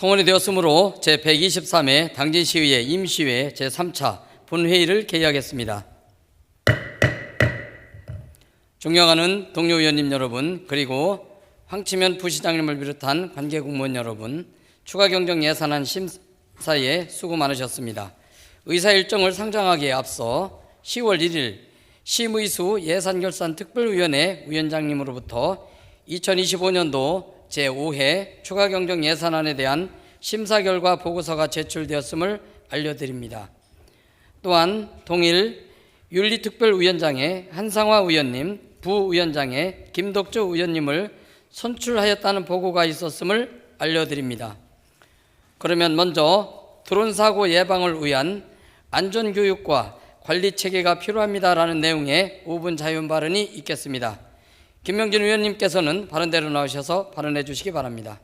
성원이 되었으므로 제123회 당진시의회 임시회 제3차 본회의를 개의하겠습니다. 존경하는 동료 의원님 여러분, 그리고 황치면 부시장님을 비롯한 관계공무원 여러분, 추가경정 예산안 심사에 수고 많으셨습니다. 의사 일정을 상정하기에 앞서 10월 1일 심의수 예산결산특별위원회 위원장님으로부터 2025년도 제5회 추가경정 예산안에 대한 심사 결과 보고서가 제출되었음을 알려드립니다. 또한 동일 윤리특별위원장의 한상화 의원님, 부위원장의 김덕주 의원님을 선출하였다는 보고가 있었음을 알려드립니다. 그러면 먼저 드론 사고 예방을 위한 안전교육과 관리체계가 필요합니다라는 내용의 5분 자유 발언이 있겠습니다. 김명진 의원님께서는 발언대로 나오셔서 발언해 주시기 바랍니다.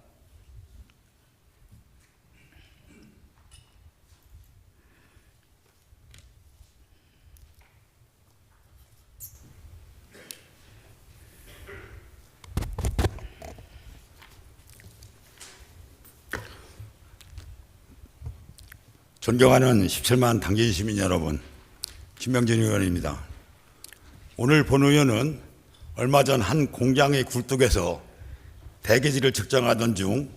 존경하는 17만 당진 시민 여러분, 김명진 의원입니다. 오늘 본 의원은 얼마 전 한 공장의 굴뚝에서 대기질을 측정하던 중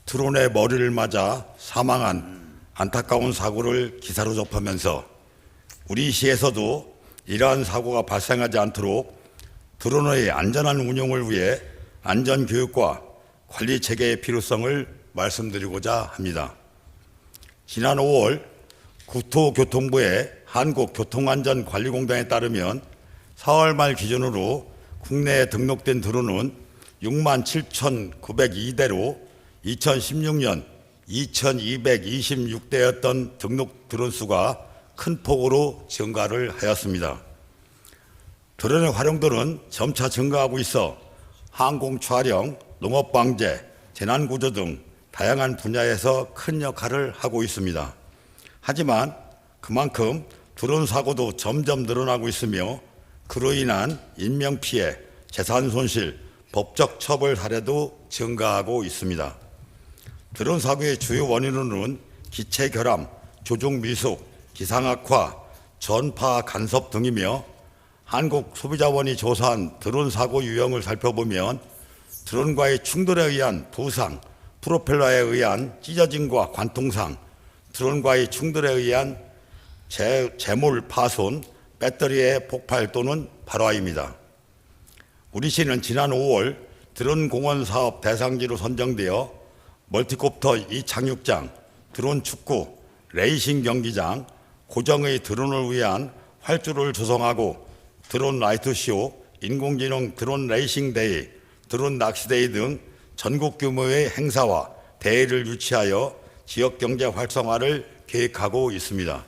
드론의 머리를 맞아 사망한 안타까운 사고를 기사로 접하면서 우리 시에서도 이러한 사고가 발생하지 않도록 드론의 안전한 운용을 위해 안전교육과 관리체계의 필요성을 말씀드리고자 합니다. 지난 5월 국토교통부의 한국교통안전관리공단에 따르면 4월 말 기준으로 국내에 등록된 드론은 67,902대로 2016년 2,226대였던 등록 드론 수가 큰 폭으로 증가를 하였습니다. 드론의 활용도는 점차 증가하고 있어 항공 촬영, 농업 방제, 재난 구조 등 다양한 분야에서 큰 역할을 하고 있습니다. 하지만 그만큼 드론 사고도 점점 늘어나고 있으며 그로 인한 인명피해, 재산 손실, 법적 처벌 사례도 증가하고 있습니다. 드론 사고의 주요 원인으로는 기체 결함, 조종 미숙, 기상 악화, 전파 간섭 등이며 한국소비자원이 조사한 드론 사고 유형을 살펴보면 드론과의 충돌에 의한 부상, 프로펠러에 의한 찢어짐과 관통상, 드론과의 충돌에 의한 재물 파손, 배터리의 폭발 또는 발화입니다. 우리 시는 지난 5월 드론 공원 사업 대상지로 선정되어 멀티콥터 이착륙장, 드론 축구, 레이싱 경기장, 고정의 드론을 위한 활주로를 조성하고 드론 라이트쇼, 인공지능 드론 레이싱 대회, 드론 낚시대회 등 전국 규모의 행사와 대회를 유치하여 지역경제 활성화를 계획하고 있습니다.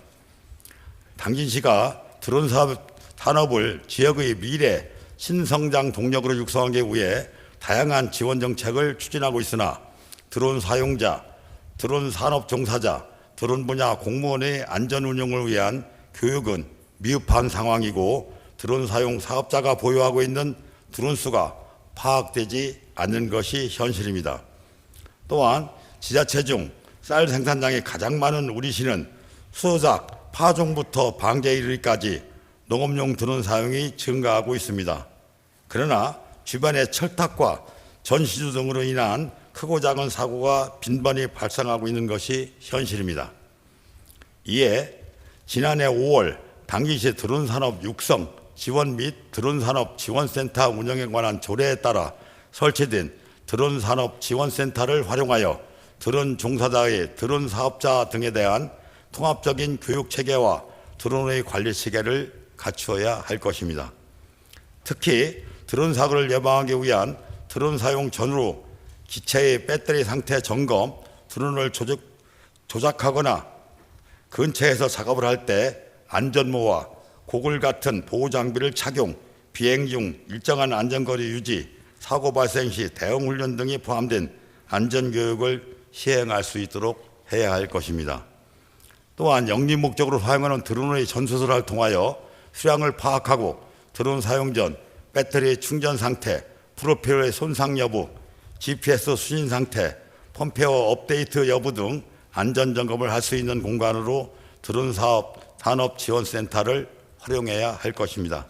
당진시가 드론 산업을 지역의 미래 신성장 동력으로 육성하기 위해 다양한 지원 정책을 추진하고 있으나 드론 사용자, 드론 산업 종사자, 드론 분야 공무원의 안전 운영을 위한 교육은 미흡한 상황이고 드론 사용 사업자가 보유하고 있는 드론 수가 파악되지 않는 것이 현실입니다. 또한 지자체 중 쌀 생산량이 가장 많은 우리 시는 수작, 파종부터 방제에 이르기까지 농업용 드론 사용이 증가하고 있습니다. 그러나 주변의 철탑과 전시주 등으로 인한 크고 작은 사고가 빈번히 발생하고 있는 것이 현실입니다. 이에 지난해 5월 당진시 드론 산업 육성 지원 및 드론 산업 지원센터 운영에 관한 조례에 따라 설치된 드론 산업 지원센터를 활용하여 드론 종사자의 드론 사업자 등에 대한 통합적인 교육 체계와 드론의 관리 체계를 갖추어야 할 것입니다. 특히 드론 사고를 예방하기 위한 드론 사용 전후 기체의 배터리 상태 점검, 드론을 조작하거나 근처에서 작업을 할 때 안전모와 고글 같은 보호 장비를 착용, 비행 중 일정한 안전거리 유지, 사고 발생 시 대응 훈련 등이 포함된 안전교육을 시행할 수 있도록 해야 할 것입니다. 또한 영리 목적으로 사용하는 드론의 전수소를 통하여 수량을 파악하고 드론 사용 전 배터리의 충전 상태, 프로펠러의 손상 여부, GPS 수신 상태, 컴페어 업데이트 여부 등 안전 점검을 할 수 있는 공간으로 드론 사업 산업지원센터를 활용해야 할 것입니다.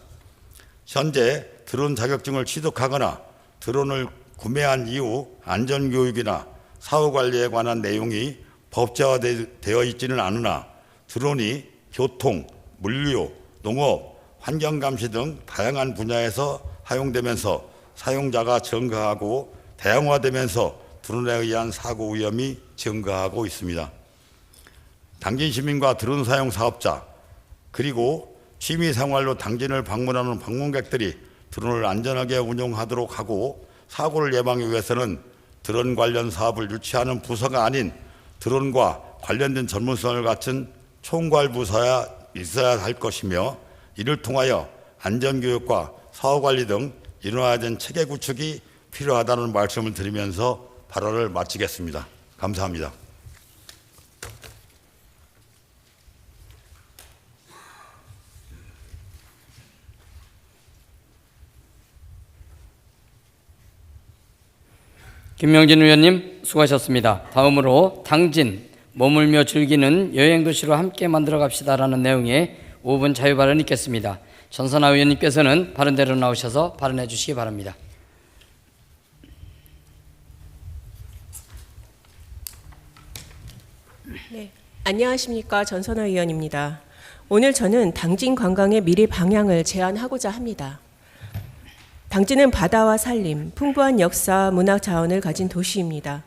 현재 드론 자격증을 취득하거나 드론을 구매한 이후 안전교육이나 사후관리에 관한 내용이 법제화되어 있지는 않으나 드론이 교통, 물류, 농업, 환경감시 등 다양한 분야에서 사용되면서 사용자가 증가하고 다양화되면서 드론에 의한 사고 위험이 증가하고 있습니다. 당진 시민과 드론 사용 사업자 그리고 취미 생활로 당진을 방문하는 방문객들이 드론을 안전하게 운용하도록 하고 사고를 예방하기 위해서는 드론 관련 사업을 유치하는 부서가 아닌 드론과 관련된 전문성을 갖춘 총괄부서야 있어야 할 것이며 이를 통하여 안전교육과 사후관리 등 인화된 체계 구축이 필요하다는 말씀을 드리면서 발언을 마치겠습니다. 감사합니다. 김명진 의원님 수고하셨습니다. 다음으로 당진 머물며 즐기는 여행도시로 함께 만들어 갑시다라는 내용의 5분 자유발언이 있겠습니다. 전선하 의원님께서는 바른대로 나오셔서 발언해 주시기 바랍니다. 네, 안녕하십니까. 전선하 의원입니다. 오늘 저는 당진 관광의 미래 방향을 제안하고자 합니다. 당진은 바다와 산림, 풍부한 역사, 문화 자원을 가진 도시입니다.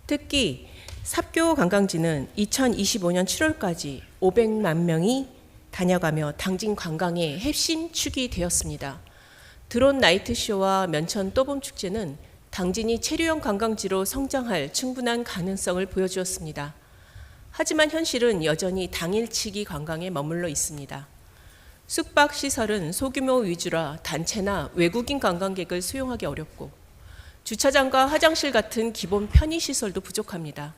특히 삽교 관광지는 2025년 7월까지 500만 명이 다녀가며 당진 관광의 핵심 축이 되었습니다. 드론 나이트쇼와 면천 또봄 축제는 당진이 체류형 관광지로 성장할 충분한 가능성을 보여주었습니다. 하지만 현실은 여전히 당일치기 관광에 머물러 있습니다. 숙박시설은 소규모 위주라 단체나 외국인 관광객을 수용하기 어렵고 주차장과 화장실 같은 기본 편의시설도 부족합니다.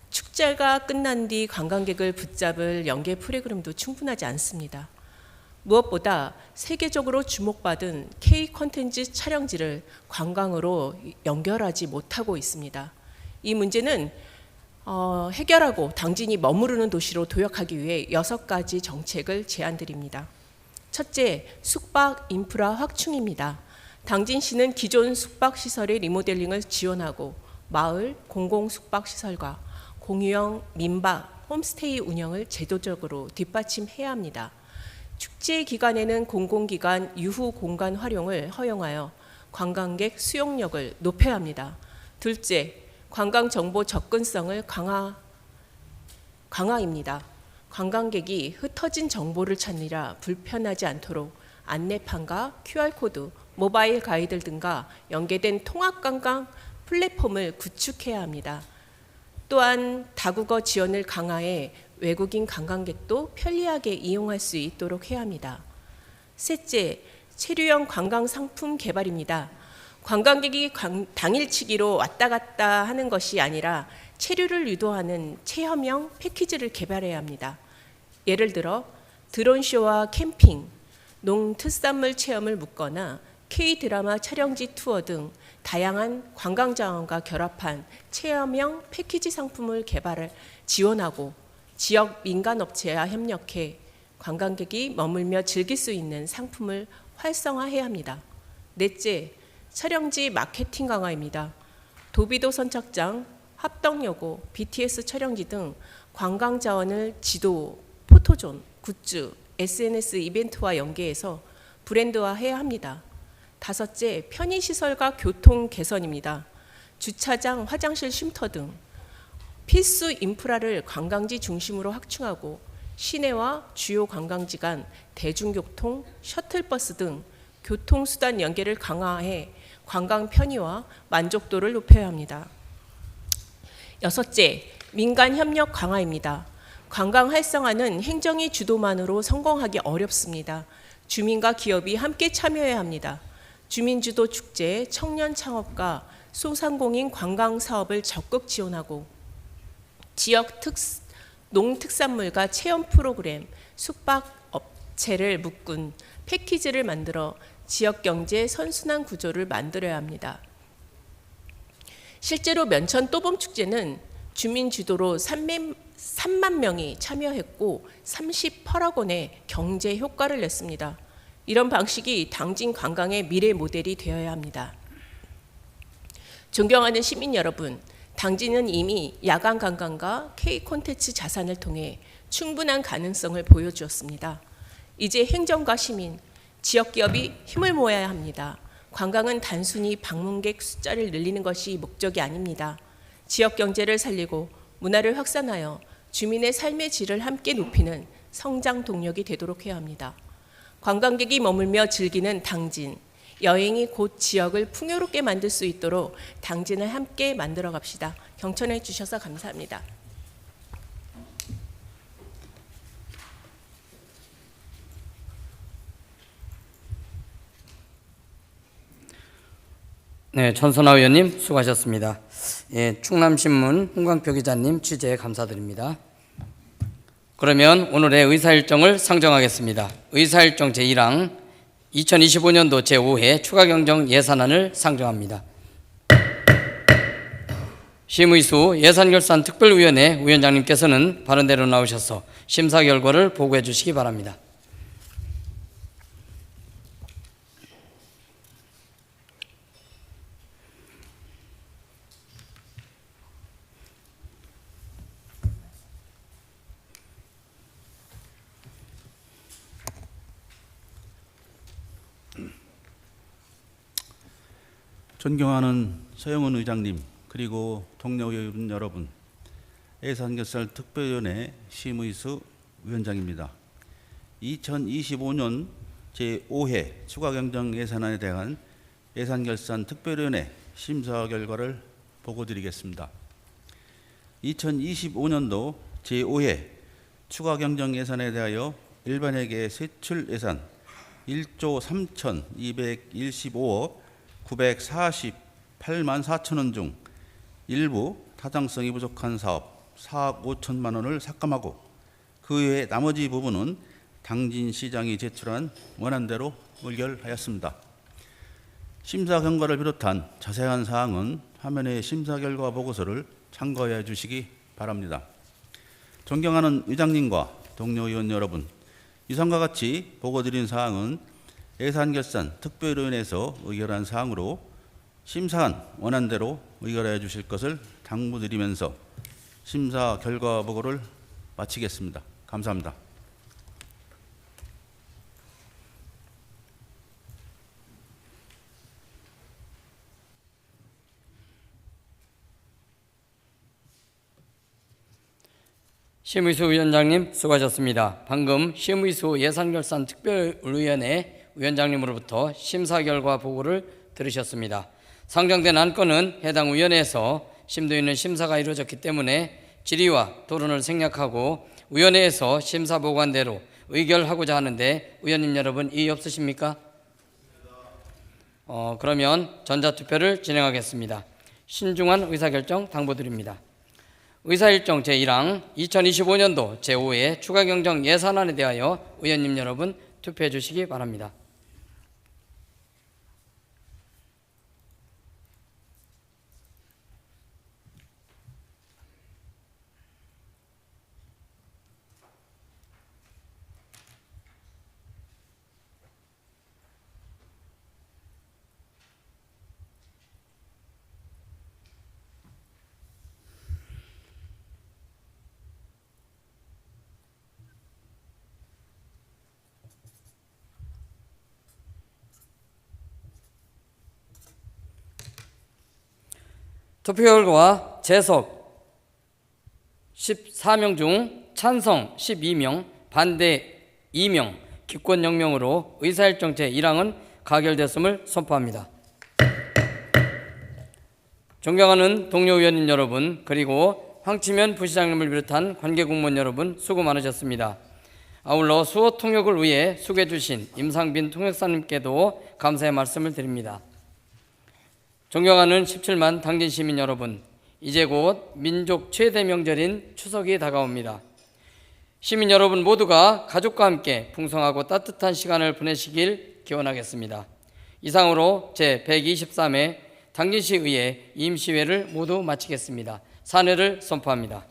축제가 끝난 뒤 관광객을 붙잡을 연계 프로그램도 충분하지 않습니다. 무엇보다 세계적으로 주목받은 K 콘텐츠 촬영지를 관광으로 연결하지 못하고 있습니다. 이 문제는 해결하고 당진이 머무르는 도시로 도약하기 위해 6가지 정책을 제안드립니다. 첫째, 숙박 인프라 확충입니다. 당진시는 기존 숙박시설의 리모델링을 지원하고 마을 공공숙박시설과 공유형 민박, 홈스테이 운영을 제도적으로 뒷받침해야 합니다. 축제 기간에는 공공기관 유후 공간 활용을 허용하여 관광객 수용력을 높여야 합니다. 둘째, 관광정보 접근성을 강화입니다. 관광객이 흩어진 정보를 찾느라 불편하지 않도록 안내판과 QR코드, 모바일 가이드 등과 연계된 통합관광 플랫폼을 구축해야 합니다. 또한 다국어 지원을 강화해 외국인 관광객도 편리하게 이용할 수 있도록 해야 합니다. 셋째, 체류형 관광 상품 개발입니다. 관광객이 당일치기로 왔다 갔다 하는 것이 아니라 체류를 유도하는 체험형 패키지를 개발해야 합니다. 예를 들어 드론쇼와 캠핑, 농특산물 체험을 묶거나 K드라마 촬영지 투어 등 다양한 관광 자원과 결합한 체험형 패키지 상품을 개발을 지원하고 지역 민간업체와 협력해 관광객이 머물며 즐길 수 있는 상품을 활성화해야 합니다. 넷째, 촬영지 마케팅 강화입니다. 도비도 선착장, 합덕여고, BTS 촬영지 등 관광 자원을 지도, 포토존, 굿즈, SNS 이벤트와 연계해서 브랜드화해야 합니다. 다섯째, 편의시설과 교통 개선입니다. 주차장, 화장실 쉼터 등 필수 인프라를 관광지 중심으로 확충하고 시내와 주요 관광지 간 대중교통, 셔틀버스 등 교통수단 연계를 강화해 관광 편의와 만족도를 높여야 합니다. 여섯째, 민간 협력 강화입니다. 관광 활성화는 행정의 주도만으로 성공하기 어렵습니다. 주민과 기업이 함께 참여해야 합니다. 주민주도 축제, 청년 창업과 소상공인 관광 사업을 적극 지원하고 지역 농특산물과 체험 프로그램, 숙박 업체를 묶은 패키지를 만들어 지역 경제 선순환 구조를 만들어야 합니다. 실제로 면천 또봄축제는 주민 주도로 3만 명이 참여했고 38억 원의 경제 효과를 냈습니다. 이런 방식이 당진 관광의 미래 모델이 되어야 합니다. 존경하는 시민 여러분, 당진은 이미 야간 관광과 K 콘텐츠 자산을 통해 충분한 가능성을 보여주었습니다. 이제 행정과 시민, 지역기업이 힘을 모아야 합니다. 관광은 단순히 방문객 숫자를 늘리는 것이 목적이 아닙니다. 지역 경제를 살리고 문화를 확산하여 주민의 삶의 질을 함께 높이는 성장 동력이 되도록 해야 합니다. 관광객이 머물며 즐기는 당진, 여행이 곧 지역을 풍요롭게 만들 수 있도록 당진을 함께 만들어 갑시다. 경청해 주셔서 감사합니다. 네, 전선아 의원님 수고하셨습니다. 예, 충남신문 홍광표 기자님 취재 감사드립니다. 그러면 오늘의 의사일정을 상정하겠습니다. 의사일정 제1항 2025년도 제5회 추가경정 예산안을 상정합니다. 심의수 예산결산특별위원회 위원장님께서는 바른대로 나오셔서 심사 결과를 보고해 주시기 바랍니다. 존경하는 서영은 의장님, 그리고 동료 의원 여러분, 예산결산 특별위원회 심의수 위원장입니다. 2025년 제5회 추가경정 예산안에 대한 예산결산 특별위원회 심사 결과를 보고드리겠습니다. 2025년도 제5회 추가경정 예산에 대하여 일반회계 세출 예산 1조 3,215억 948만 4천 원 중 일부 타당성이 부족한 사업 4억 5천만 원을 삭감하고 그 외 나머지 부분은 당진시장이 제출한 원안대로 의결하였습니다. 심사 경과를 비롯한 자세한 사항은 화면의 심사 결과 보고서를 참고해 주시기 바랍니다. 존경하는 의장님과 동료 의원 여러분, 이상과 같이 보고드린 사항은 예산결산 특별위원회에서 의결한 사항으로 심사한 원안대로 의결해 주실 것을 당부드리면서 심사 결과 보고를 마치겠습니다. 감사합니다. 심의수 위원장님 수고하셨습니다. 방금 심의수 예산결산 특별위원회 위원장님으로부터 심사 결과 보고를 들으셨습니다. 상정된 안건은 해당 위원회에서 심도 있는 심사가 이루어졌기 때문에 질의와 토론을 생략하고 위원회에서 심사 보고한대로 의결하고자 하는데 의원님 여러분 이의 없으십니까? 그러면 전자투표를 진행하겠습니다. 신중한 의사결정 당부드립니다. 의사일정 제1항 2025년도 제5회 추가경정 예산안에 대하여 의원님 여러분 투표해 주시기 바랍니다. 투표 결과 재석 14명 중 찬성 12명, 반대 2명, 기권 0명으로 의사일정 제1항은 가결됐음을 선포합니다. 존경하는 동료 의원님 여러분, 그리고 황치면 부시장님을 비롯한 관계공무원 여러분 수고 많으셨습니다. 아울러 수호 통역을 위해 수고해 주신 임상빈 통역사님께도 감사의 말씀을 드립니다. 존경하는 17만 당진 시민 여러분, 이제 곧 민족 최대 명절인 추석이 다가옵니다. 시민 여러분 모두가 가족과 함께 풍성하고 따뜻한 시간을 보내시길 기원하겠습니다. 이상으로 제123회 당진시의회 임시회를 모두 마치겠습니다. 사내를 선포합니다.